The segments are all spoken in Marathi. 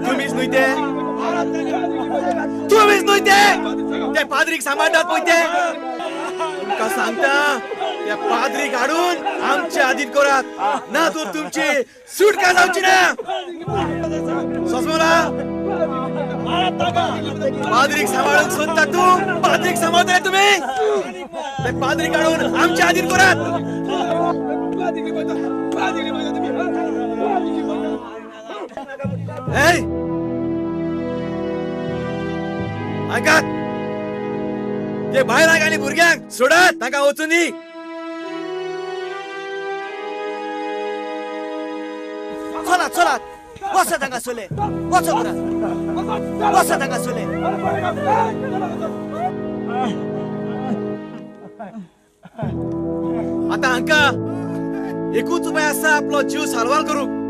तुम्हीच न्हय ते तुम्हीच न्हय ते पाद्रीक सांबाळटात पळय ते तुमकां सांगता त्या पाद्रीक हाडून आमच्या अधीन करात ना तर तुमची सुटका जावची ना ससमोला पाद्रीक सांभाळूंक सोदता तू पाद्रीक सांभाळताय तुम्ही ते पाद्रीक हाडून आमच्या अधीन करात ऐकात ते भायर आनी भुरग्यांक सोडात ताका वचून दी चलात चलात वचत हांगा सोले वचत बरात वचत हांगा सोले आता हांका एकूच उपाय आसा आपलो जीव सारवार करूंक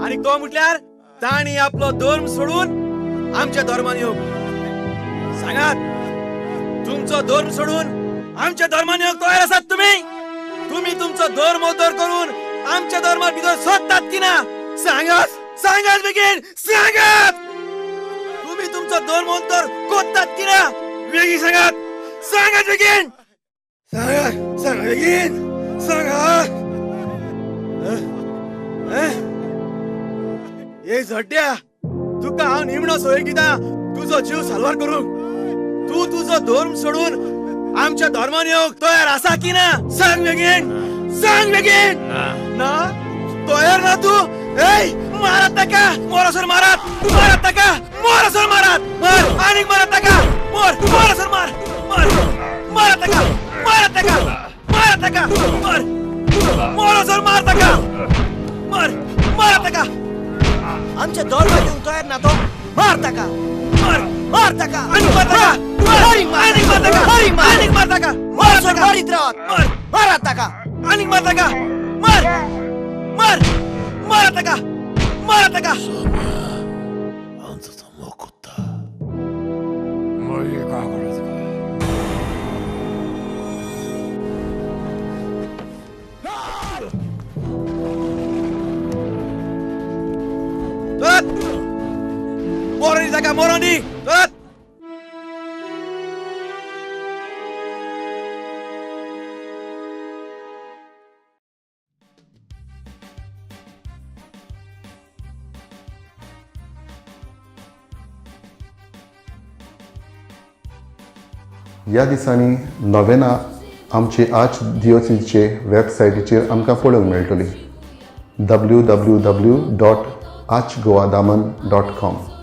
आणि तो म्हटल्यार ताणी आपलो धर्म सोडून आमच्या धर्मान येवंक सांगात तुमचो धर्म सोडून आमच्या धर्मान येवंक तयार आसात तुम्ही तुमचो धर्म उद्धार करून आमच्या धर्मात भितर सोदतात की ना सांगात सांगात बेगीन सांगात तुम्ही तुमचो धर्म उद्धार कोत्तात की ना बेगीन सांगात सांगात बेगीन सांगात सांगा बेगीन सांगात हे झड्ड्या तुका हांव निमणो सोय किता तुजो जीव साल्वार करूंक तू तुजो धर्म सोडून आमच्या धर्मान येवंक तयार आसा की ना सांग बेगीन ना तयार ना तू ए मारात ताका मोरासोर मारात ताका मोरासोर मारात मार आनीक मारात ताका मोरासोर मार मारात ताका मार मोरासोर मार ताका मारात ताका आमच्या धर्मात येऊन तयार ना तो मार ताका मार ताका आनीक मार ताका मोरासोर मारीत रावत मारात ताका आनीक मार ताका मार ताका आमचा मोकुत्ता मग काय करायचं मोरनी ताका मोरनी ह्या दिसांनी नवेना आमची आर्च डिओसीसचे वेबसायटीचेर आमकां पळोवंक मेळटली www.archgoadaman.com